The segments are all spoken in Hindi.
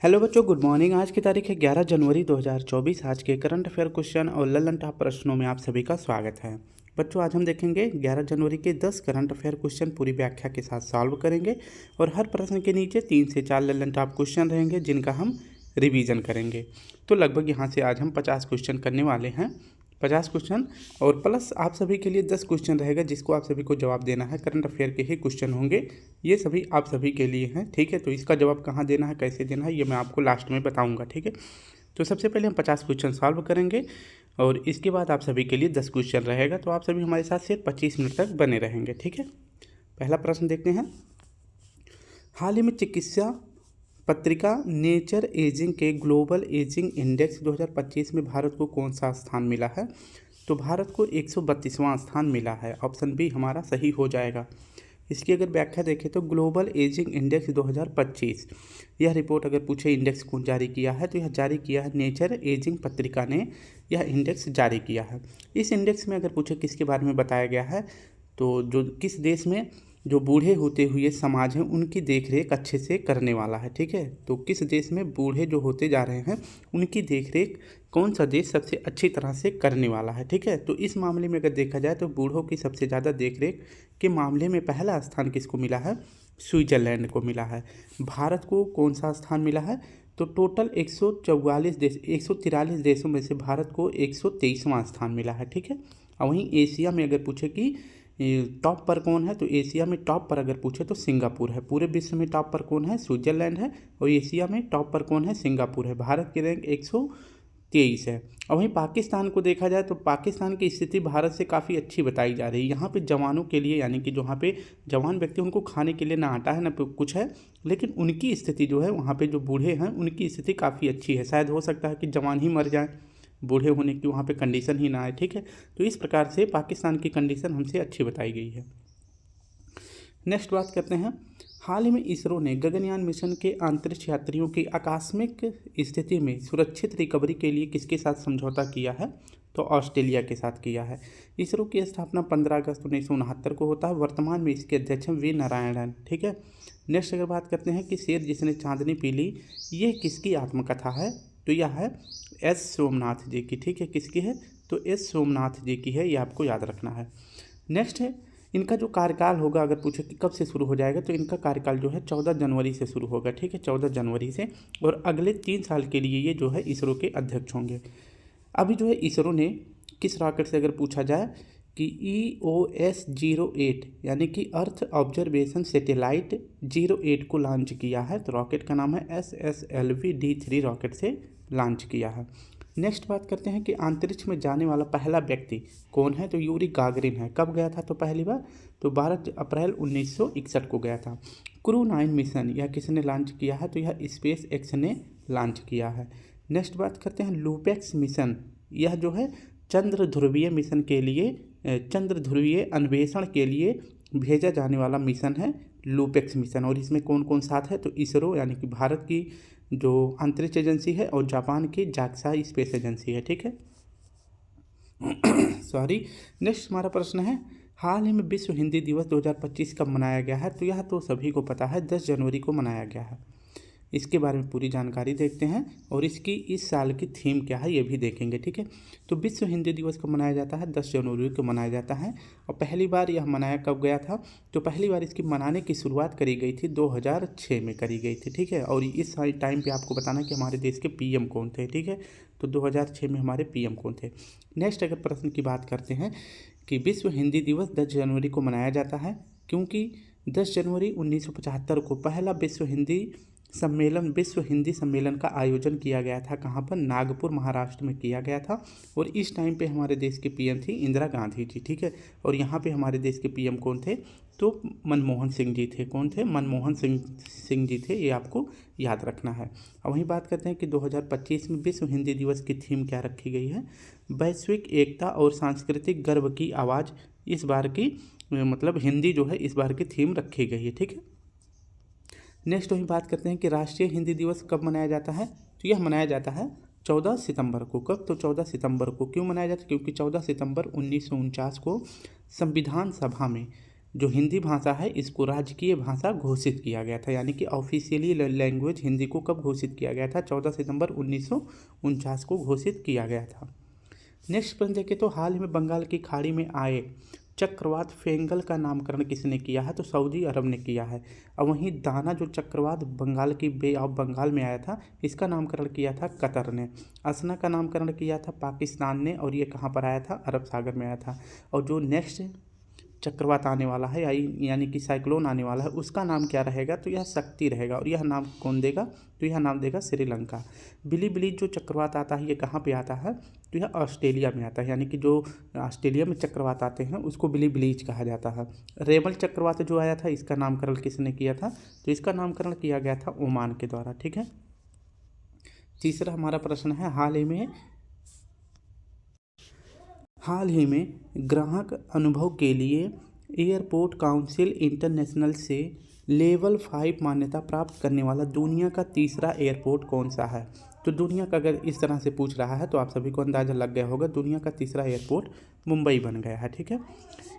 हेलो बच्चों, गुड मॉर्निंग। आज की तारीख है 11 जनवरी 2024। आज के करंट अफेयर क्वेश्चन और ललन टॉप प्रश्नों में आप सभी का स्वागत है। बच्चों, आज हम देखेंगे 11 जनवरी के 10 करंट अफेयर क्वेश्चन पूरी व्याख्या के साथ सॉल्व करेंगे और हर प्रश्न के नीचे 3 से 4 ललन टॉप क्वेश्चन रहेंगे जिनका हम रिवीजन करेंगे। तो लगभग यहाँ से आज हम 50 क्वेश्चन करने वाले हैं। 50 क्वेश्चन और प्लस आप सभी के लिए 10 क्वेश्चन रहेगा जिसको आप सभी को जवाब देना है। करंट अफेयर के ही क्वेश्चन होंगे, ये सभी आप सभी के लिए हैं। ठीक है, तो इसका जवाब कहाँ देना है, कैसे देना है, ये मैं आपको लास्ट में बताऊंगा। ठीक है, तो सबसे पहले हम 50 क्वेश्चन सॉल्व करेंगे और इसके बाद आप सभी के लिए 10 क्वेश्चन रहेगा। तो आप सभी हमारे साथ सिर्फ 25 मिनट तक बने रहेंगे। ठीक है, पहला प्रश्न देखते हैं। हाल ही में चिकित्सा पत्रिका नेचर एजिंग के ग्लोबल एजिंग इंडेक्स 2025 में भारत को कौन सा स्थान मिला है? तो भारत को 132वां स्थान मिला है। ऑप्शन बी हमारा सही हो जाएगा। इसकी अगर व्याख्या देखें तो ग्लोबल एजिंग इंडेक्स 2025, यह रिपोर्ट अगर पूछे इंडेक्स कौन जारी किया है तो यह जारी किया है नेचर एजिंग पत्रिका ने यह इंडेक्स जारी किया है। इस इंडेक्स में अगर पूछे किसके बारे में बताया गया है तो जो किस देश में जो बूढ़े होते हुए समाज हैं उनकी देखरेख अच्छे से करने वाला है। ठीक है, तो किस देश में बूढ़े जो होते जा रहे हैं उनकी देखरेख कौन सा देश सबसे अच्छी तरह से करने वाला है। ठीक है, तो इस मामले में अगर देखा जाए तो बूढ़ों की सबसे ज़्यादा देखरेख के मामले में पहला स्थान किसको मिला है? स्विट्ज़रलैंड को मिला है। भारत को कौन सा स्थान मिला है? तो टोटल 143 देशों में से भारत को 123वां स्थान मिला है। ठीक है, और वहीं एशिया में अगर पूछे कि टॉप पर कौन है तो एशिया में टॉप पर अगर पूछे तो सिंगापुर है। पूरे विश्व में टॉप पर कौन है? स्विट्जरलैंड है। और एशिया में टॉप पर कौन है? सिंगापुर है। भारत की रैंक 123 है। और वहीं पाकिस्तान को देखा जाए तो पाकिस्तान की स्थिति भारत से काफ़ी अच्छी बताई जा रही है। यहाँ पे जवानों के लिए यानी कि जहाँ पे जवान व्यक्ति उनको खाने के लिए ना आटा है ना कुछ है, लेकिन उनकी स्थिति जो है वहाँ पे जो बूढ़े हैं उनकी स्थिति काफ़ी अच्छी है। शायद हो सकता है कि जवान ही मर जाए, बूढ़े होने की वहाँ पे कंडीशन ही ना आए। ठीक है, तो इस प्रकार से पाकिस्तान की कंडीशन हमसे अच्छी बताई गई है। नेक्स्ट बात करते हैं। हाल ही में इसरो ने गगनयान मिशन के अंतरिक्ष यात्रियों की आकस्मिक स्थिति में सुरक्षित रिकवरी के लिए किसके साथ समझौता किया है? तो ऑस्ट्रेलिया के साथ किया है। इसरो की स्थापना 15 अगस्त 1969 को होता है। वर्तमान में इसके अध्यक्ष वी नारायणन। ठीक है, नेक्स्ट अगर बात करते हैं कि शेर जिसने चांदनी पी ली, ये किसकी आत्मकथा है? तो यह है एस सोमनाथ जी की। ठीक है, किसकी है? तो एस सोमनाथ जी की है, ये आपको याद रखना है। नेक्स्ट है इनका जो कार्यकाल होगा, अगर पूछे कि कब से शुरू हो जाएगा तो इनका कार्यकाल जो है 14 जनवरी से शुरू होगा। ठीक है, 14 जनवरी से, और अगले 3 साल के लिए ये जो है इसरो के अध्यक्ष होंगे। अभी जो है इसरो ने किस रॉकेट से अगर पूछा जाए कि EOS-08 यानी कि अर्थ ऑब्जर्वेशन सैटेलाइट 08 को लॉन्च किया है। तो रॉकेट का नाम है SSLV-D3 रॉकेट से लॉन्च किया है। नेक्स्ट बात करते हैं कि अंतरिक्ष में जाने वाला पहला व्यक्ति कौन है? तो यूरी गागरिन है। कब गया था? तो पहली बार तो 12 अप्रैल 1961 को गया था। क्रू 9 मिशन यह किसने लॉन्च किया है? तो यह स्पेस एक्स ने लॉन्च किया है। नेक्स्ट बात करते हैं लूपेक्स मिशन, यह जो है चंद्र ध्रुवीय मिशन के लिए चंद्र ध्रुवीय अन्वेषण के लिए भेजा जाने वाला मिशन है लूपेक्स मिशन। और इसमें कौन कौन साथ है? तो इसरो यानी कि भारत की जो अंतरिक्ष एजेंसी है और जापान की जाक्सा स्पेस एजेंसी है। ठीक है सॉरी। नेक्स्ट हमारा प्रश्न है, हाल ही में विश्व हिंदी दिवस 2025 कब मनाया गया है? तो यह तो सभी को पता है, 10 जनवरी को मनाया गया है। इसके बारे में पूरी जानकारी देखते हैं और इसकी इस साल की थीम क्या है ये भी देखेंगे। ठीक है, तो विश्व हिंदी दिवस कब मनाया जाता है? 10 जनवरी को मनाया जाता है। और पहली बार यह मनाया कब गया था? तो पहली बार इसकी मनाने की शुरुआत करी गई थी 2006 में करी गई थी। ठीक है, और इस टाइम पे आपको बताना कि हमारे देश के पीएम कौन थे। ठीक है, तो 2006 में हमारे पीएम कौन थे। नेक्स्ट अगर प्रश्न की बात करते हैं कि विश्व हिंदी दिवस 10 जनवरी को मनाया जाता है क्योंकि 10 जनवरी 1975 को पहला विश्व हिंदी सम्मेलन का आयोजन किया गया था। कहाँ पर? नागपुर महाराष्ट्र में किया गया था। और इस टाइम पे हमारे देश के पीएम थी इंदिरा गांधी जी। ठीक है, और यहाँ पे हमारे देश के पीएम कौन थे? तो मनमोहन सिंह जी थे। कौन थे? मनमोहन सिंह जी थे, ये आपको याद रखना है। अब वहीं बात करते हैं कि 2025 में विश्व हिंदी दिवस की थीम क्या रखी गई है? वैश्विक एकता और सांस्कृतिक गर्व की आवाज़, इस बार की मतलब हिंदी जो है इस बार की थीम रखी गई है। ठीक है, नेक्स्ट वही बात करते हैं कि राष्ट्रीय हिंदी दिवस कब मनाया जाता है? तो यह मनाया जाता है 14 सितंबर को। कब? तो 14 सितंबर को। क्यों मनाया जाता है? क्योंकि 14 सितंबर 1949 को संविधान सभा में जो हिंदी भाषा है इसको राजकीय भाषा घोषित किया गया था, यानी कि ऑफिशियली लैंग्वेज हिंदी को कब घोषित किया गया था? 14 सितंबर 1949 को घोषित किया गया था। नेक्स्ट प्रश्न देखें तो हाल ही में बंगाल की खाड़ी में आए चक्रवात फेंगल का नामकरण किसने किया है? तो सऊदी अरब ने किया है। और वहीं दाना जो चक्रवात बंगाल की बे ऑफ बंगाल में आया था, इसका नामकरण किया था कतर ने। असना का नामकरण किया था पाकिस्तान ने, और ये कहाँ पर आया था? अरब सागर में आया था। और जो नेक्स्ट चक्रवात आने वाला है यानी कि साइक्लोन आने वाला है, उसका नाम क्या रहेगा? तो यह शक्ति रहेगा। और यह नाम कौन देगा? तो यह नाम देगा श्रीलंका। बिलीबिलीज जो चक्रवात आता है ये कहाँ पे आता है? तो यह ऑस्ट्रेलिया में आता है, यानी कि जो ऑस्ट्रेलिया में चक्रवात आते हैं उसको बिलीबिलीज कहा जाता है। रेमल चक्रवात जो आया था इसका नामकरण किसने किया था? तो इसका नामकरण किया गया था ओमान के द्वारा। ठीक है। तीसरा हमारा प्रश्न है हाल ही में ग्राहक अनुभव के लिए एयरपोर्ट काउंसिल इंटरनेशनल से लेवल 5 मान्यता प्राप्त करने वाला दुनिया का तीसरा एयरपोर्ट कौन सा है? तो दुनिया का अगर इस तरह से पूछ रहा है तो आप सभी को अंदाज़ा लग गया होगा, दुनिया का तीसरा एयरपोर्ट मुंबई बन गया है। ठीक है।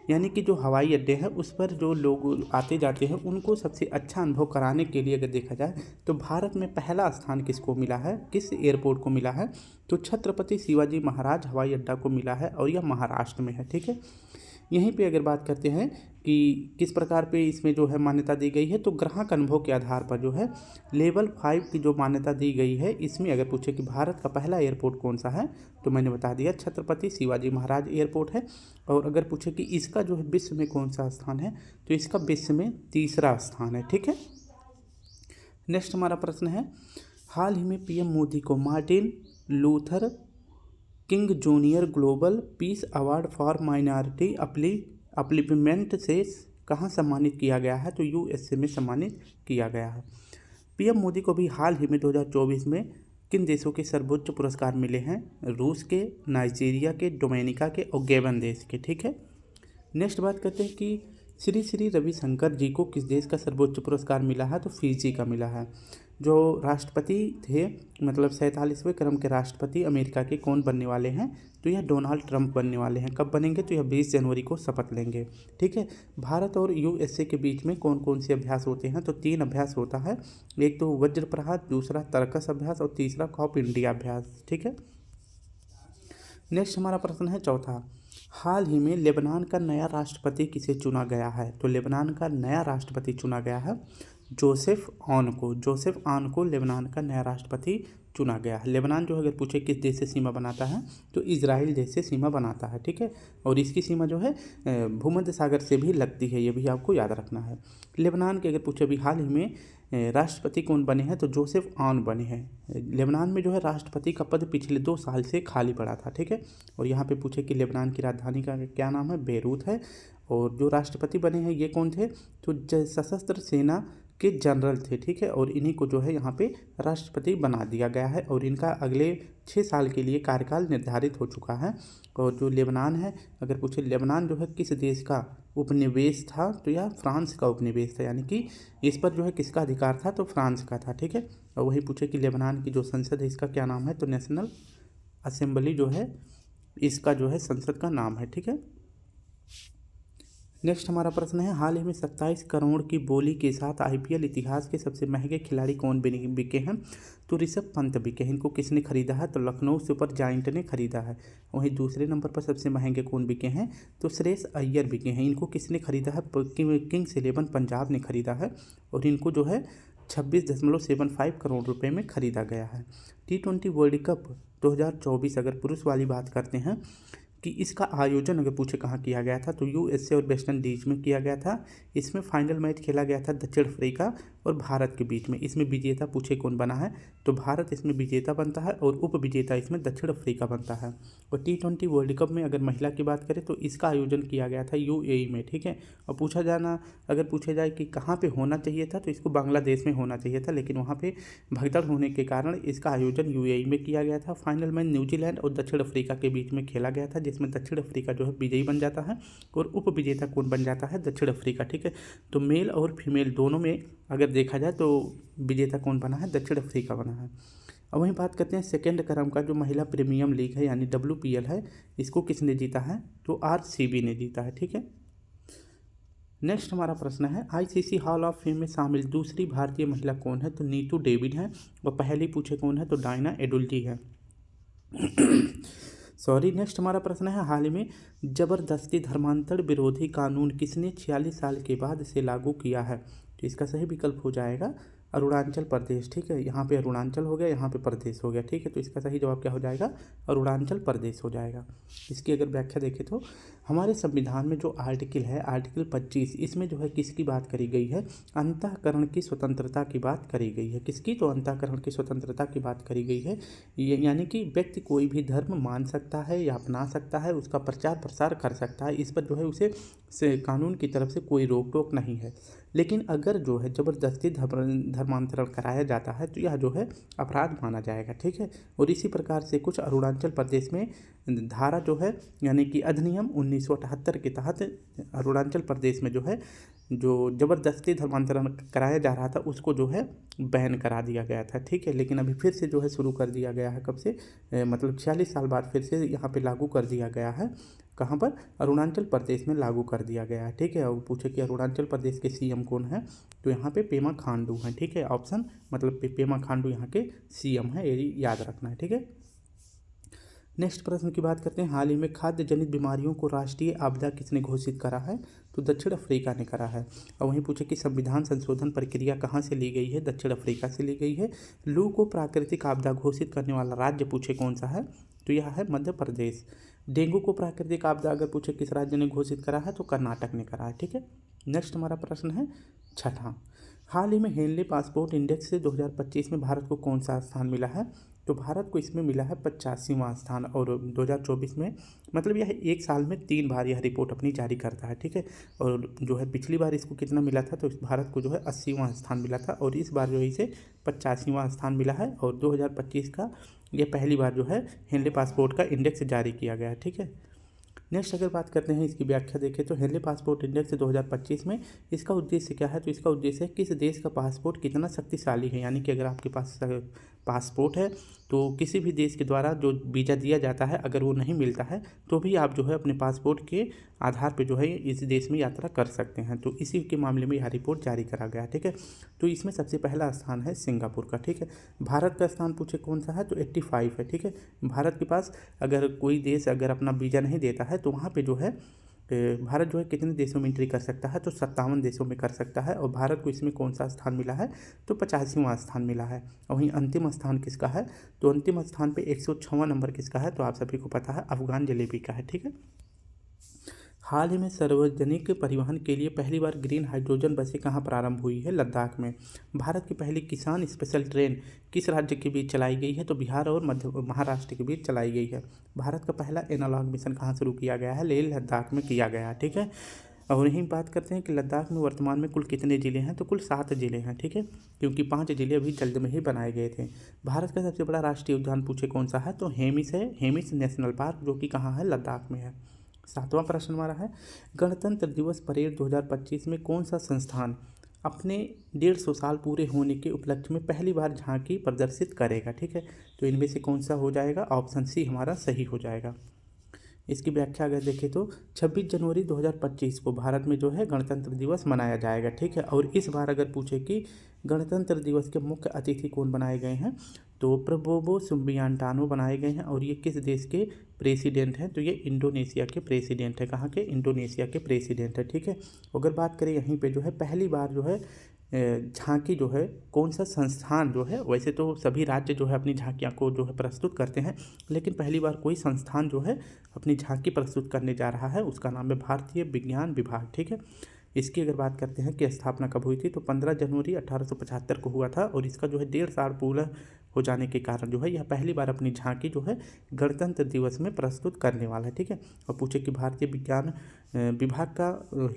यानी कि जो हवाई अड्डे हैं उस पर जो लोग आते जाते हैं उनको सबसे अच्छा अनुभव कराने के लिए अगर देखा जाए तो भारत में पहला स्थान किसको मिला है? किस एयरपोर्ट को मिला है? तो छत्रपति शिवाजी महाराज हवाई अड्डा को मिला है, और यह महाराष्ट्र में है। ठीक है। यहीं पे अगर बात करते हैं कि किस प्रकार पे इसमें जो है मान्यता दी गई है, तो ग्राहक अनुभव के आधार पर जो है लेवल 5 की जो मान्यता दी गई है, इसमें अगर पूछे कि भारत का पहला एयरपोर्ट कौन सा है, तो मैंने बता दिया छत्रपति शिवाजी महाराज एयरपोर्ट है। और अगर पूछे कि इसका जो है विश्व में कौन सा स्थान है, तो इसका विश्व में तीसरा स्थान है। ठीक है। नेक्स्ट हमारा प्रश्न है हाल ही में पीएम मोदी को Martin Luther King Junior global peace award for minority upliftment से कहाँ सम्मानित किया गया है? तो यूएसए में सम्मानित किया गया है। पीएम मोदी को भी हाल ही में 2024 में किन देशों के सर्वोच्च पुरस्कार मिले हैं? रूस के, नाइजीरिया के, डोमिनिका के और गेबन देश के। ठीक है। नेक्स्ट बात करते हैं कि श्री श्री रविशंकर जी को किस देश का सर्वोच्च पुरस्कार मिला है? तो फिजी का मिला है। जो राष्ट्रपति थे, मतलब 47वें क्रम के राष्ट्रपति अमेरिका के कौन बनने वाले हैं? तो यह डोनाल्ड ट्रंप बनने वाले हैं। कब बनेंगे? तो यह 20 जनवरी को शपथ लेंगे। ठीक है। भारत और यूएसए के बीच में कौन कौन से अभ्यास होते हैं? तो 3 अभ्यास होता है। एक तो वज्र प्रहार, दूसरा तर्कस अभ्यास और तीसरा कॉप इंडिया अभ्यास। ठीक है। नेक्स्ट हमारा प्रश्न है चौथा, हाल ही में लेबनान का नया राष्ट्रपति किसे चुना गया है? तो लेबनान का नया राष्ट्रपति चुना गया है जोसेफ ऑन को। जोसेफ ऑन को लेबनान का नया राष्ट्रपति चुना गया है। लेबनान जो अगर पूछे किस देश से सीमा बनाता है, तो इजराइल देश से सीमा बनाता है। ठीक है। और इसकी सीमा जो है भूमध्य सागर से भी लगती है, ये भी आपको याद रखना है। लेबनान के अगर पूछे अभी हाल ही में राष्ट्रपति कौन बने हैं, तो जोसेफ ऑन बने हैं। लेबनान में जो है राष्ट्रपति का पद पिछले 2 साल से खाली पड़ा था। ठीक है। और यहाँ पे पूछे कि लेबनान की राजधानी का क्या नाम है? बेरूत है। और जो राष्ट्रपति बने हैं ये कौन थे? तो सशस्त्र सेना के जनरल थे। ठीक है। और इन्हीं को जो है यहाँ पे राष्ट्रपति बना दिया गया है, और इनका अगले 6 साल के लिए कार्यकाल निर्धारित हो चुका है। और जो लेबनान है, अगर पूछे लेबनान जो है किस देश का उपनिवेश था, तो यह फ्रांस का उपनिवेश था, यानी कि इस पर जो है किसका अधिकार था? तो फ्रांस का था। ठीक है। और वही पूछे कि लेबनान की जो संसद है इसका क्या नाम है? तो नेशनल असेंबली जो है इसका जो है संसद का नाम है। ठीक है। नेक्स्ट हमारा प्रश्न है हाल ही में 27 करोड़ की बोली के साथ आईपीएल इतिहास के सबसे महंगे खिलाड़ी कौन बिके हैं? तो ऋषभ पंत बिके हैं। इनको किसने खरीदा है? तो लखनऊ सुपर जायंट ने खरीदा है। वहीं दूसरे नंबर पर सबसे महंगे कौन बिके हैं? तो श्रेयस अय्यर बिके हैं। इनको किसने खरीदा है? किंग्स 11 पंजाब ने खरीदा है, और इनको जो है 26.75 करोड़ रुपए में खरीदा गया है। T20 वर्ल्ड कप 2024 अगर पुरुष वाली बात करते हैं कि इसका आयोजन अगर पूछे कहाँ किया गया था, तो यूएसए और वेस्ट इंडीज में किया गया था। इसमें फाइनल मैच खेला गया था दक्षिण अफ्रीका और भारत के बीच में। इसमें विजेता पूछे कौन बना है? तो भारत इसमें विजेता बनता है, और उप विजेता इसमें दक्षिण अफ्रीका बनता है। और T20 वर्ल्ड कप में अगर महिला की बात करें तो इसका आयोजन किया गया था यूएई में। ठीक है। और अगर पूछा जाए कि कहाँ पर होना चाहिए था, तो इसको बांग्लादेश में होना चाहिए था, लेकिन वहाँ पर भगदड़ होने के कारण इसका आयोजन यूएई में किया गया था। फाइनल मैच न्यूजीलैंड और दक्षिण अफ्रीका के बीच में खेला गया था, जिसमें दक्षिण अफ्रीका जो है विजयी बन जाता है, और उप विजेता कौन बन जाता है? दक्षिण अफ्रीका। ठीक है। तो मेल और फीमेल दोनों में अगर देखा जाए तो विजेता कौन बना है? दक्षिण अफ्रीका बना है। अब वहीं बात करते हैं सेकेंड क्रम का जो महिला प्रीमियम लीग है यानी WPL है, इसको किसने जीता है? तो RCB ने जीता है। ठीक है। नेक्स्ट हमारा प्रश्न है आईसीसी हॉल ऑफ फेम में शामिल दूसरी भारतीय महिला कौन है? तो नीतू डेविड है। और पहली पूछे कौन है? तो डायना एडुल्टी है। सॉरी। नेक्स्ट हमारा प्रश्न है हाल ही में जबरदस्ती धर्मांतरण विरोधी कानून किसने 46 साल के बाद से लागू किया है? तो इसका सही विकल्प हो जाएगा अरुणाचल प्रदेश। ठीक है, यहाँ पे अरुणाचल हो गया, यहाँ पे प्रदेश हो गया। ठीक है, तो इसका सही जवाब क्या हो जाएगा? अरुणाचल प्रदेश हो जाएगा। इसकी अगर व्याख्या देखें तो हमारे संविधान में जो आर्टिकल है आर्टिकल 25, इसमें जो है किसकी बात करी गई है? अंतःकरण की स्वतंत्रता की बात करी गई है। किसकी? तो अंतःकरण की स्वतंत्रता की बात करी गई है। यानी कि व्यक्ति कोई भी धर्म मान सकता है या अपना सकता है, उसका प्रचार प्रसार कर सकता है, इस पर जो है उसे से कानून की तरफ से कोई रोक टोक नहीं है। लेकिन अगर जो है ज़बरदस्ती धर्मांतरण कराया जाता है तो यह जो है अपराध माना जाएगा। ठीक है, और इसी प्रकार से कुछ अरुणाचल प्रदेश में धारा जो है यानी कि अधिनियम 1978 के तहत अरुणाचल प्रदेश में जो है जो ज़बरदस्ती धर्मांतरण कराया जा रहा था उसको जो है बैन करा दिया गया था। ठीक है, लेकिन अभी फिर से जो है शुरू कर दिया गया है। कब से? मतलब 46 साल बाद फिर से यहाँ पे लागू कर दिया गया है। कहाँ पर? अरुणाचल प्रदेश में लागू कर दिया गया है। ठीक है, और पूछे कि अरुणाचल प्रदेश के सीएम कौन है? तो यहाँ पे पेमा खांडू हैं। ठीक है, ऑप्शन मतलब पेमा खांडू यहाँ के सीएम है, ये याद रखना है। ठीक है, नेक्स्ट प्रश्न की बात करते हैं हाल ही में खाद्य जनित बीमारियों को राष्ट्रीय आपदा किसने घोषित करा है? तो दक्षिण अफ्रीका ने करा है। और वहीं पूछे कि संविधान संशोधन प्रक्रिया कहाँ से ली गई है? दक्षिण अफ्रीका से ली गई है। लू को प्राकृतिक आपदा घोषित करने वाला राज्य पूछे कौन सा है? तो यह है मध्य प्रदेश। डेंगू को प्राकृतिक आपदा अगर पूछे किस राज्य ने घोषित करा है? तो कर्नाटक ने करा है। ठीक है, नेक्स्ट हमारा प्रश्न है छठा, हाल ही में हेनले पासपोर्ट इंडेक्स से 2025 में भारत को कौन सा स्थान मिला है? तो भारत को इसमें मिला है 85वां स्थान। और 2024 में मतलब यह एक साल में 3 बार यह रिपोर्ट अपनी जारी करता है। ठीक है, और जो है पिछली बार इसको कितना मिला था? तो इस भारत को जो है 80वां स्थान मिला था और इस बार जो है इसे 85वां स्थान मिला है। और 2025 का यह पहली बार जो है हेनले पासपोर्ट का इंडेक्स जारी किया गया है। ठीक है, नेक्स्ट अगर बात करते हैं इसकी व्याख्या देखें तो हेनले पासपोर्ट इंडेक्स 2025 में इसका उद्देश्य क्या है? तो इसका उद्देश्य है किस देश का पासपोर्ट कितना शक्तिशाली है। यानी कि अगर आपके पास पासपोर्ट है तो किसी भी देश के द्वारा जो वीज़ा दिया जाता है अगर वो नहीं मिलता है तो भी आप जो है अपने पासपोर्ट के आधार पर जो है इस देश में यात्रा कर सकते हैं। तो इसी के मामले में यह रिपोर्ट जारी करा गया। ठीक है, तो इसमें सबसे पहला स्थान है सिंगापुर का। ठीक है, भारत का स्थान पूछे कौन सा है? तो 85 है। ठीक है, भारत के पास अगर कोई देश अगर अपना वीज़ा नहीं देता है तो वहाँ पे जो है भारत जो है कितने देशों में एंट्री कर सकता है? तो 57 देशों में कर सकता है। और भारत को इसमें कौन सा स्थान मिला है? तो 85वां स्थान मिला है। और वहीं अंतिम स्थान किसका है? तो अंतिम स्थान पे 106वां नंबर किसका है? तो आप सभी को पता है अफगान जलेबी का है। ठीक है, हाल ही में सार्वजनिक परिवहन के लिए पहली बार ग्रीन हाइड्रोजन बसें कहाँ प्रारंभ हुई है? लद्दाख में। भारत की पहली किसान स्पेशल ट्रेन किस राज्य के बीच चलाई गई है? तो बिहार और महाराष्ट्र के बीच चलाई गई है। भारत का पहला एनालॉग मिशन कहाँ शुरू किया गया है? लेह लद्दाख में किया गया है। ठीक है, और यहीं बात करते हैं कि लद्दाख में वर्तमान में कुल कितने ज़िले हैं? तो कुल 7 ज़िले हैं। ठीक है, क्योंकि 5 ज़िले अभी जल्द में ही बनाए गए थे। भारत का सबसे बड़ा राष्ट्रीय उद्यान पूछे कौन सा है? तो हेमिस है, हेमिस नेशनल पार्क, जो कि कहाँ है? लद्दाख में है। 7वां प्रश्न हमारा है गणतंत्र दिवस परेड 2025 में कौन सा संस्थान अपने 150 साल पूरे होने के उपलक्ष्य में पहली बार झांकी प्रदर्शित करेगा? ठीक है, तो इनमें से कौन सा हो जाएगा? ऑप्शन सी हमारा सही हो जाएगा। इसकी व्याख्या अगर देखें तो 26 जनवरी 2025 को भारत में जो है गणतंत्र दिवस मनाया जाएगा। ठीक है, और इस बार अगर पूछे कि गणतंत्र दिवस के मुख्य अतिथि कौन बनाए गए हैं? तो प्रबोवो सुबियांटो बनाए गए हैं। और ये किस देश के प्रेसिडेंट हैं? तो ये इंडोनेशिया के प्रेसिडेंट है। कहाँ के? इंडोनेशिया के प्रेसिडेंट है। ठीक है, अगर बात करें यहीं पे जो है पहली बार जो है झांकी जो है कौन सा संस्थान जो है, वैसे तो सभी राज्य जो है अपनी झांकियाँ को जो है प्रस्तुत करते हैं, लेकिन पहली बार कोई संस्थान जो है अपनी झांकी प्रस्तुत करने जा रहा है, उसका नाम है भारतीय विज्ञान विभाग। ठीक है, इसकी अगर बात करते हैं कि स्थापना कब हुई थी? तो 15 जनवरी 1875 को हुआ था। और इसका जो है 1.5 साल पूरा हो जाने के कारण जो है यह पहली बार अपनी झांकी जो है गणतंत्र दिवस में प्रस्तुत करने वाला है। ठीक है, और पूछे कि भारतीय विज्ञान विभाग का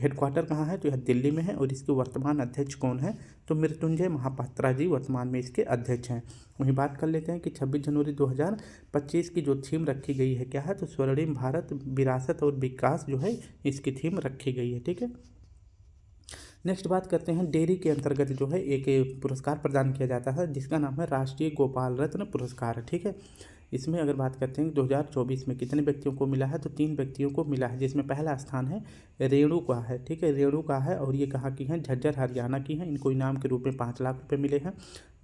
हेडक्वार्टर कहाँ है? तो यह दिल्ली में है। और इसके वर्तमान अध्यक्ष कौन है? तो मृत्युंजय महापात्रा जी वर्तमान में इसके अध्यक्ष हैं। वहीं बात कर लेते हैं कि 26 जनवरी 2025 की जो थीम रखी गई है क्या है? तो स्वर्णिम भारत विरासत और विकास जो है इसकी थीम रखी गई है। ठीक है, नेक्स्ट बात करते हैं डेयरी के अंतर्गत जो है एक पुरस्कार प्रदान किया जाता है जिसका नाम है राष्ट्रीय गोपाल रत्न पुरस्कार। ठीक है, इसमें अगर बात करते हैं 2024 में कितने व्यक्तियों को मिला है, तो 3 व्यक्तियों को मिला है, जिसमें पहला स्थान है रेणु का है, ठीक है, रेणु का है और ये कहाँ की हैं, झज्जर हरियाणा की हैं। इनको इनाम के रूप में 5 लाख रुपए मिले हैं।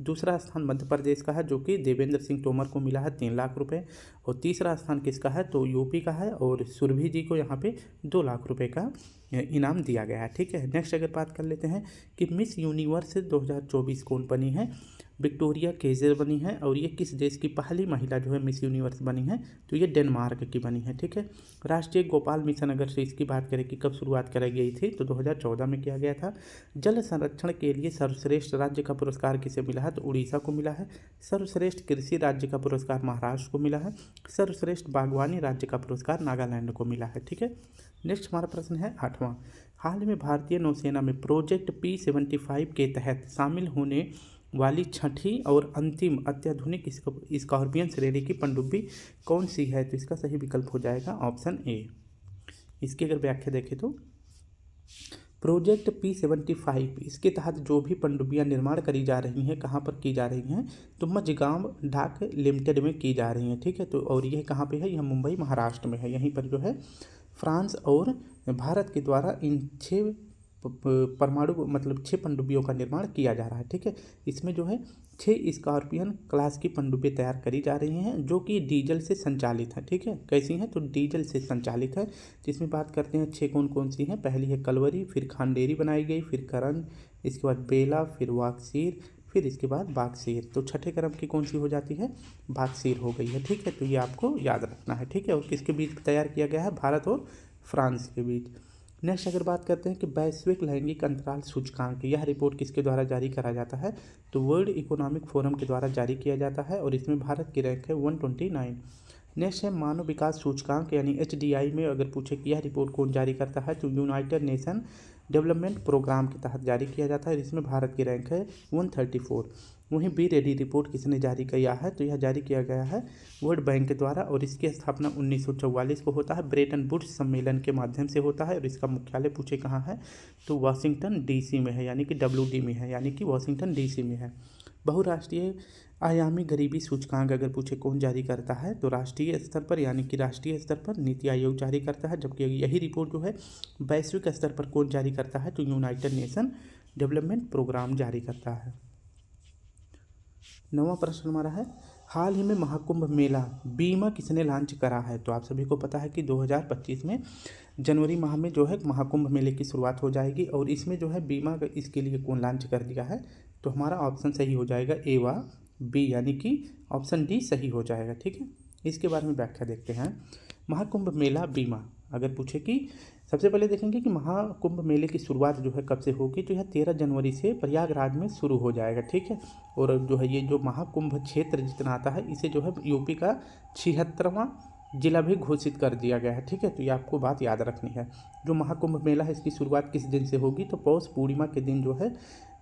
दूसरा स्थान मध्य प्रदेश का है, जो कि देवेंद्र सिंह तोमर को मिला है 3 लाख रुपए। और तीसरा स्थान किसका है, तो यूपी का है और सुरभि जी को यहाँ पे 2 लाख रुपए का इनाम दिया गया है, ठीक है। नेक्स्ट अगर बात कर लेते हैं कि मिस यूनिवर्स 2024 कौन बनी है, विक्टोरिया केजर बनी है। और ये किस देश की पहली महिला जो है मिस यूनिवर्स बनी है, तो ये डेनमार्क की बनी है, ठीक है। राष्ट्रीय गोपाल मिशन अगर से इसकी बात करें कि कब शुरुआत कराई गई थी, तो 2014 में किया गया था। जल संरक्षण के लिए सर्वश्रेष्ठ राज्य का पुरस्कार किसे मिला है, तो उड़ीसा को मिला है। सर्वश्रेष्ठ कृषि राज्य का पुरस्कार महाराष्ट्र को मिला है। सर्वश्रेष्ठ बागवानी राज्य का पुरस्कार नागालैंड को मिला है, ठीक है। नेक्स्ट हमारा प्रश्न है 8वां। हाल में भारतीय नौसेना में प्रोजेक्ट P-75 के तहत शामिल होने वाली छठी और अंतिम अत्याधुनिक स्कॉर्पियन श्रेणी की पनडुब्बी कौन सी है, तो इसका सही विकल्प हो जाएगा ऑप्शन ए। इसकी अगर व्याख्या देखें तो प्रोजेक्ट P-75 इसके तहत जो भी पनडुब्बियां निर्माण करी जा रही हैं, कहाँ पर की जा रही हैं, तो मझगांव डाक लिमिटेड में की जा रही हैं, ठीक है। तो और यह कहाँ पे है, यह मुंबई महाराष्ट्र में है। यहीं पर जो है फ्रांस और भारत के द्वारा इन 6 परमाणु मतलब 6 पनडुब्बियों का निर्माण किया जा रहा है, ठीक है। इसमें जो है 6 स्कॉर्पियन क्लास की पनडुब्बी तैयार करी जा रही हैं, जो कि डीजल से संचालित हैं, ठीक है। कैसी हैं, तो डीजल से संचालित है। जिसमें बात करते हैं 6 कौन कौन सी हैं, पहली है कलवरी, फिर खांडेरी बनाई गई, फिर करण, इसके बाद बेला, फिर वाकसीर, फिर इसके बाद बागसीर। तो छठे क्रम की कौन सी हो जाती है, बागसीर हो गई है, ठीक है। तो ये आपको याद रखना है, ठीक है। और किसके बीच तैयार किया गया है, भारत और फ्रांस के बीच। नेक्स्ट अगर बात करते हैं कि वैश्विक लैंगिक अंतराल सूचकांक, यह रिपोर्ट किसके द्वारा जारी करा जाता है, तो वर्ल्ड इकोनॉमिक फोरम के द्वारा जारी किया जाता है और इसमें भारत की रैंक है 129। नेक्स्ट है मानव विकास सूचकांक यानी HDI में अगर पूछे कि यह रिपोर्ट कौन जारी करता है, तो यूनाइटेड नेशन डेवलपमेंट प्रोग्राम के तहत जारी किया जाता है। इसमें भारत की रैंक है 134। वहीं बी रेडी रिपोर्ट किसने जारी किया है, तो यह जारी किया गया है वर्ल्ड बैंक के द्वारा और इसकी स्थापना 1944 को होता है, ब्रेटन वुड्स सम्मेलन के माध्यम से होता है और इसका मुख्यालय पूछे कहाँ है, तो वाशिंगटन DC में है, यानी कि WD में है, यानी कि वाशिंगटन DC में है। बहुराष्ट्रीय आयामी गरीबी सूचकांक अगर पूछे कौन जारी करता है, तो राष्ट्रीय स्तर पर यानी कि राष्ट्रीय स्तर पर नीति आयोग जारी करता है, जबकि यही रिपोर्ट जो है वैश्विक स्तर पर कौन जारी करता है, तो यूनाइटेड नेशन डेवलपमेंट प्रोग्राम जारी करता है। 9वां प्रश्न हमारा है, हाल ही में महाकुंभ मेला बीमा किसने लॉन्च करा है, तो आप सभी को पता है कि 2025 में जनवरी माह में जो है महाकुंभ मेले की शुरुआत हो जाएगी और इसमें जो है बीमा इसके लिए कौन लॉन्च कर दिया है, तो हमारा ऑप्शन सही हो जाएगा ए व बी, यानी कि ऑप्शन डी सही हो जाएगा, ठीक है। इसके बारे में व्याख्या देखते हैं। महाकुंभ मेला बीमा अगर पूछे कि सबसे पहले देखेंगे कि महाकुंभ मेले की शुरुआत जो है कब से होगी, तो यह 13 जनवरी से प्रयागराज में शुरू हो जाएगा, ठीक है। और जो है ये जो महाकुंभ क्षेत्र जितना आता है इसे जो है यूपी का 76वां जिला भी घोषित कर दिया गया है, ठीक है। तो ये आपको बात याद रखनी है। जो महाकुंभ मेला है इसकी शुरुआत किस दिन से होगी, तो पौष पूर्णिमा के दिन जो है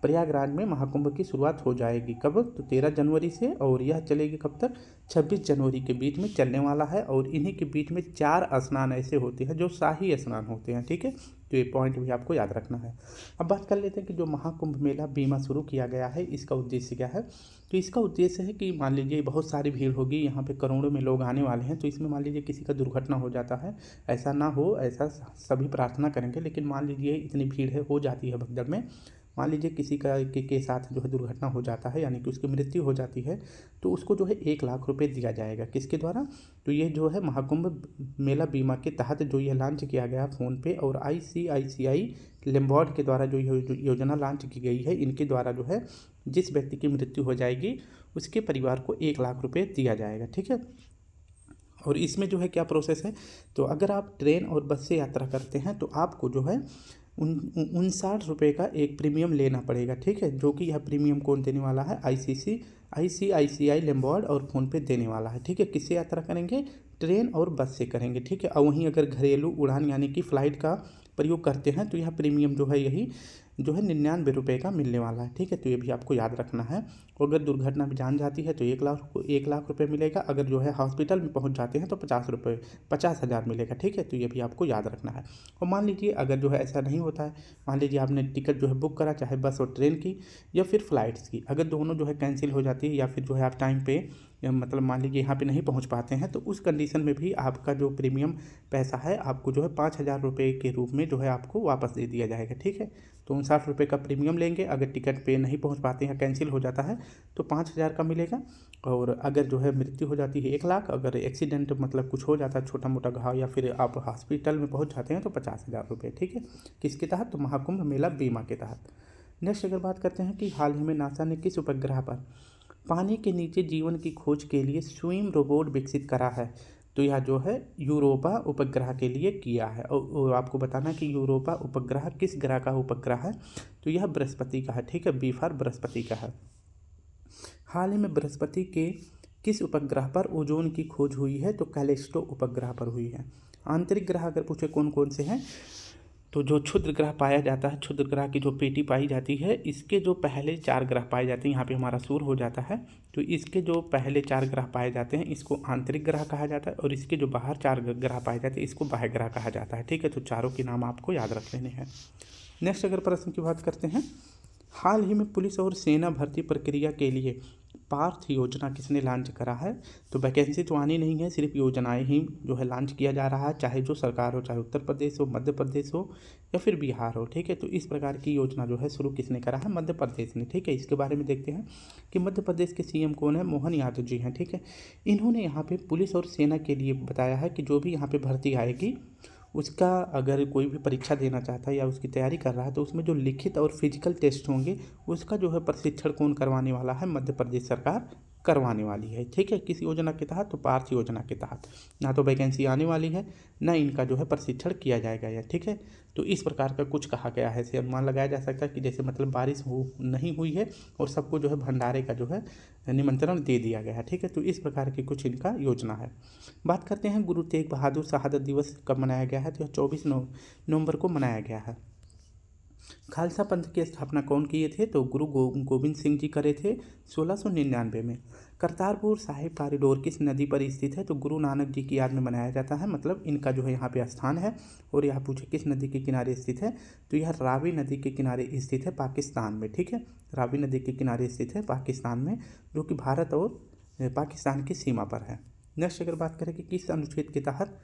प्रयागराज में महाकुंभ की शुरुआत हो जाएगी। कब, तो 13 जनवरी से और यह चलेगी कब तक, 26 जनवरी के बीच में चलने वाला है। और इन्हीं के बीच में 4 स्नान ऐसे होते हैं जो शाही स्नान होते हैं, ठीक है। तो ये पॉइंट भी आपको याद रखना है। अब बात कर लेते हैं कि जो महाकुंभ मेला बीमा शुरू किया गया है इसका उद्देश्य क्या है, तो इसका उद्देश्य है कि मान लीजिए बहुत सारी भीड़ होगी, यहाँ पे करोड़ों में लोग आने वाले हैं, तो इसमें मान लीजिए किसी का दुर्घटना हो जाता है, ऐसा ना हो, ऐसा सभी प्रार्थना करेंगे, लेकिन मान लीजिए इतनी भीड़ है हो जाती है भगदड़ में, मान लीजिए किसी का के साथ जो है दुर्घटना हो जाता है यानी कि उसकी मृत्यु हो जाती है, तो उसको जो है 1 लाख रुपए दिया जाएगा, किसके द्वारा, तो ये जो है महाकुंभ मेला बीमा के तहत जो ये लॉन्च किया गया फ़ोन पे और ICICI लिम्बॉर्ड के द्वारा जो योजना लॉन्च की गई है, इनके द्वारा जो है जिस व्यक्ति की मृत्यु हो जाएगी उसके परिवार को 1 लाख रुपये दिया जाएगा, ठीक है। और इसमें जो है क्या प्रोसेस है, तो अगर आप ट्रेन और बस से यात्रा करते हैं तो आपको जो है 59 रुपये का एक प्रीमियम लेना पड़ेगा, ठीक है। जो कि यह प्रीमियम कौन देने वाला है, ICICI लिम्बॉर्ड और फ़ोनपे देने वाला है, ठीक है। किससे यात्रा करेंगे, ट्रेन और बस से करेंगे, ठीक है। और वहीं अगर घरेलू उड़ान यानी कि फ़्लाइट का प्रयोग करते हैं तो यह प्रीमियम जो है यही जो है 99 रुपये का मिलने वाला है, ठीक है। तो ये भी आपको याद रखना है। और अगर दुर्घटना में जान जाती है तो 1 लाख रुपये मिलेगा, अगर जो है हॉस्पिटल में पहुंच जाते हैं तो 50,000 मिलेगा, ठीक है। तो ये भी आपको याद रखना है। और मान लीजिए अगर जो है ऐसा नहीं होता है, मान लीजिए आपने टिकट जो है बुक करा, चाहे बस और ट्रेन की या फिर फ़्लाइट्स की, अगर दोनों जो है कैंसिल हो जाती है या फिर जो है आप टाइम पे मतलब मान लीजिए यहाँ पे नहीं पहुँच पाते हैं, तो उस कंडीशन में भी आपका जो प्रीमियम पैसा है आपको जो है 5,000 रुपये के रूप में जो है आपको वापस दे दिया जाएगा। ठीक है, तो 59 रुपये का प्रीमियम लेंगे। अगर टिकट पे नहीं पहुँच पाते हैं, कैंसिल हो जाता है, तो 5,000 का मिलेगा। और अगर जो है मृत्यु हो जाती है 1,00,000, अगर एक्सीडेंट मतलब कुछ हो जाता है छोटा मोटा घाव या फिर आप हॉस्पिटल में पहुँच जाते हैं तो 50,000 रुपये। ठीक है, किसके तहत? तो महाकुंभ मेला बीमा के तहत। नेक्स्ट अगर बात करते हैं कि हाल ही में नासा ने किस उपग्रह पर पानी के नीचे जीवन की खोज के लिए स्विम रोबोट विकसित करा है? तो यह जो है यूरोपा उपग्रह के लिए किया है। और आपको बताना कि यूरोपा उपग्रह किस ग्रह का उपग्रह है? तो यह बृहस्पति का है। ठीक है, बी फॉर बृहस्पति का है। हाल ही में बृहस्पति के किस उपग्रह पर ओजोन की खोज हुई है? तो कैलिस्टो उपग्रह पर हुई है। आंतरिक ग्रह अगर पूछे कौन कौन से हैं, तो जो क्षुद्र ग्रह पाया जाता है, क्षुद्र ग्रह की जो पेटी पाई जाती है, इसके जो पहले 4 ग्रह पाए जाते हैं, यहाँ पे हमारा सूर्य हो जाता है, तो इसके जो पहले 4 ग्रह पाए जाते हैं इसको आंतरिक ग्रह कहा जाता है, और इसके जो बाहर 4 ग्रह पाए जाते हैं इसको बाह्य ग्रह कहा जाता है। ठीक है, तो चारों के नाम आपको याद रख लेने हैं। नेक्स्ट अगर प्रश्न की बात करते हैं, हाल ही में पुलिस और सेना भर्ती प्रक्रिया के लिए पार्थ योजना किसने लॉन्च करा है? तो वैकेंसी तो आनी नहीं है, सिर्फ योजनाएं ही जो है लॉन्च किया जा रहा है, चाहे जो सरकार हो, चाहे उत्तर प्रदेश हो, मध्य प्रदेश हो या फिर बिहार हो। ठीक है, तो इस प्रकार की योजना जो है शुरू किसने करा है? मध्य प्रदेश ने। ठीक है, इसके बारे में देखते हैं कि मध्य प्रदेश के सीएम कौन है? मोहन यादव जी हैं। ठीक है, इन्होंने यहाँ पे पुलिस और सेना के लिए बताया है कि जो भी यहाँ पे भर्ती आएगी उसका अगर कोई भी परीक्षा देना चाहता है या उसकी तैयारी कर रहा है, तो उसमें जो लिखित और फिजिकल टेस्ट होंगे उसका जो है प्रशिक्षण कौन करवाने वाला है? मध्य प्रदेश सरकार करवाने वाली है। ठीक है, किस योजना के तहत? तो पार्थ योजना के तहत। ना तो वैकेंसी आने वाली है, ना इनका जो है प्रशिक्षण किया जाएगा या। ठीक है, तो इस प्रकार का कुछ कहा गया है। ऐसे अनुमान लगाया जा सकता है कि जैसे मतलब बारिश नहीं हुई है और सबको जो है भंडारे का जो है निमंत्रण दे दिया गया है। ठीक है, तो इस प्रकार की कुछ इनका योजना है। बात करते हैं गुरु तेग बहादुर शहादत दिवस कब मनाया गया है? तो यह 24 नवंबर को मनाया गया है। खालसा पंथ की स्थापना कौन किए थे? तो गुरु गोविंद सिंह जी करे थे 1699 में। करतारपुर साहिब कॉरिडोर किस नदी पर स्थित है? तो गुरु नानक जी की याद में मनाया जाता है, मतलब इनका जो है यहाँ पे स्थान है। और यहाँ पूछे किस नदी के किनारे स्थित है? तो यह रावी नदी के किनारे स्थित है पाकिस्तान में। ठीक है, रावी नदी के किनारे स्थित है पाकिस्तान में, जो कि भारत और पाकिस्तान की सीमा पर है। नेक्स्ट अगर बात करें कि किस अनुच्छेद के तहत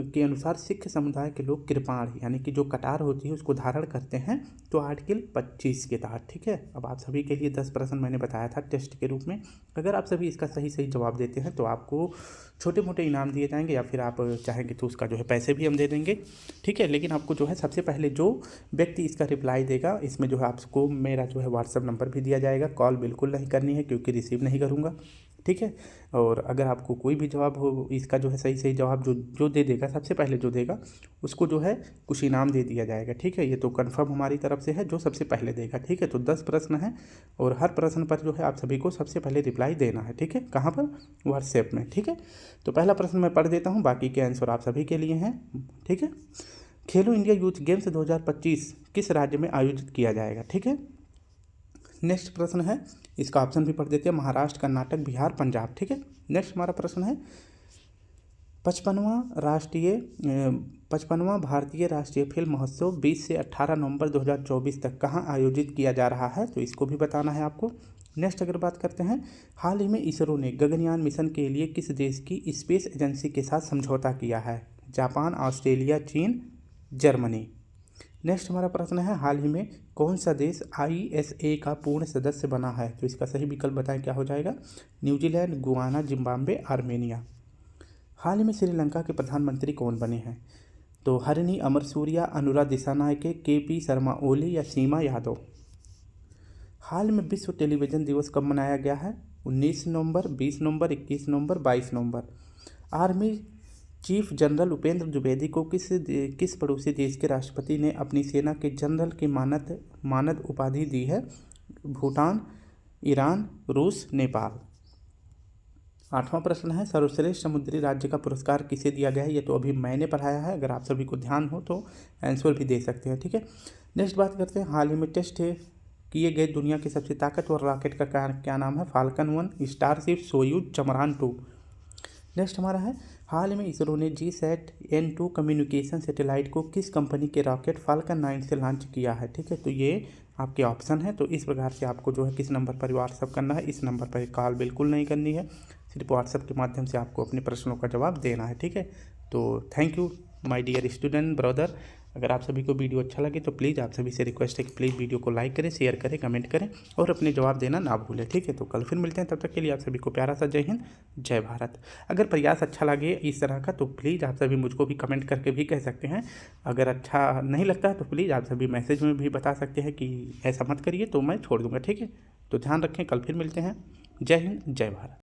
के अनुसार सिख समुदाय के लोग कृपाण यानी कि जो कटार होती है उसको धारण करते हैं? तो आर्टिकल 25 के तहत। ठीक है, अब आप सभी के लिए 10 प्रश्न मैंने बताया था टेस्ट के रूप में। अगर आप सभी इसका सही सही जवाब देते हैं तो आपको छोटे मोटे इनाम दिए जाएंगे, या फिर आप चाहेंगे तो उसका जो है पैसे भी हम दे देंगे। ठीक है, लेकिन आपको जो है सबसे पहले जो व्यक्ति इसका रिप्लाई देगा, इसमें जो है आपको मेरा जो है व्हाट्सअप नंबर भी दिया जाएगा। कॉल बिल्कुल नहीं करनी है क्योंकि रिसीव नहीं करूँगा। ठीक है, और अगर आपको कोई भी जवाब हो इसका जो है सही सही जवाब जो दे देगा, सबसे पहले जो देगा उसको जो है कुछ इनाम दे दिया जाएगा। ठीक है, ये तो कंफर्म हमारी तरफ से है, जो सबसे पहले देगा। ठीक है, तो 10 प्रश्न हैं और हर प्रश्न पर जो है आप सभी को सबसे पहले रिप्लाई देना है। ठीक है, कहाँ पर? व्हाट्सएप में। ठीक है, तो पहला प्रश्न मैं पढ़ देता हूँ, बाकी के आंसर आप सभी के लिए हैं। ठीक है, खेलो इंडिया यूथ गेम्स 2025 किस राज्य में आयोजित किया जाएगा? ठीक है, नेक्स्ट प्रश्न है, इसका ऑप्शन भी पढ़ देते हैं, महाराष्ट्र, कर्नाटक, बिहार, पंजाब। ठीक है, नेक्स्ट हमारा प्रश्न है 55वां भारतीय राष्ट्रीय फिल्म महोत्सव 20 से 18 नवंबर 2024 तक कहाँ आयोजित किया जा रहा है? तो इसको भी बताना है आपको। नेक्स्ट अगर बात करते हैं, हाल ही में इसरो ने गगनयान मिशन के लिए किस देश की स्पेस एजेंसी के साथ समझौता किया है? जापान, ऑस्ट्रेलिया, चीन, जर्मनी। नेक्स्ट हमारा प्रश्न है, हाल ही में कौन सा देश ISA का पूर्ण सदस्य बना है? तो इसका सही विकल्प बताएं क्या हो जाएगा? New Zealand, Guyana, Zimbabwe, Armenia. हाल ही में श्रीलंका के प्रधानमंत्री कौन बने हैं? तो हरिनी अमरसूरिया, अनुरा दिसानायके, KP शर्मा ओली या सीमा यादव। हाल में विश्व टेलीविज़न दिवस कब मनाया गया है? 19 नवंबर, 20 नवंबर, 21 नवंबर, 22 नवंबर। Army chief general Upendra Dwivedi को किस पड़ोसी देश के राष्ट्रपति ने अपनी सेना के जनरल की मानद उपाधि दी है? भूटान, ईरान, रूस, नेपाल। 8वां प्रश्न है, सर्वश्रेष्ठ समुद्री राज्य का पुरस्कार किसे दिया गया है? ये तो अभी मैंने पढ़ाया है, अगर आप सभी को ध्यान हो तो आंसर भी दे सकते हैं। ठीक है, नेक्स्ट बात करते हैं, हाल ही में टेस्ट किए गए दुनिया के सबसे ताकतवर रॉकेट का क्या नाम है? Falcon 1, starship, Soyuz, Chandrayaan 2। Next हमारा है, हाल में इसरो ने GSAT-N2 कम्युनिकेशन सैटेलाइट को किस कंपनी के रॉकेट फाल्कन 9 से लॉन्च किया है? ठीक है, तो ये आपके ऑप्शन है। तो इस प्रकार से आपको जो है किस नंबर पर व्हाट्सअप करना है, इस नंबर पर कॉल बिल्कुल नहीं करनी है, सिर्फ व्हाट्सअप के माध्यम से आपको अपने प्रश्नों का जवाब देना है, ठीक है। तो thank you my dear student brother. अगर आप सभी को वीडियो अच्छा लगे तो प्लीज़ आप सभी से रिक्वेस्ट है कि प्लीज़ वीडियो को लाइक करें, शेयर करें, कमेंट करें और अपने जवाब देना ना भूलें, ठीक है। तो कल फिर मिलते हैं, तब तक के लिए आप सभी को प्यारा सा जय हिंद, जय भारत। अगर प्रयास अच्छा लगे इस तरह का तो प्लीज़ आप सभी मुझको भी कमेंट करके भी कह सकते हैं। अगर अच्छा नहीं लगता है तो प्लीज़ आप सभी मैसेज में भी बता सकते हैं कि ऐसा मत करिए, तो मैं छोड़ दूँगा, ठीक है। तो ध्यान रखें, कल फिर मिलते हैं। जय हिंद, जय भारत।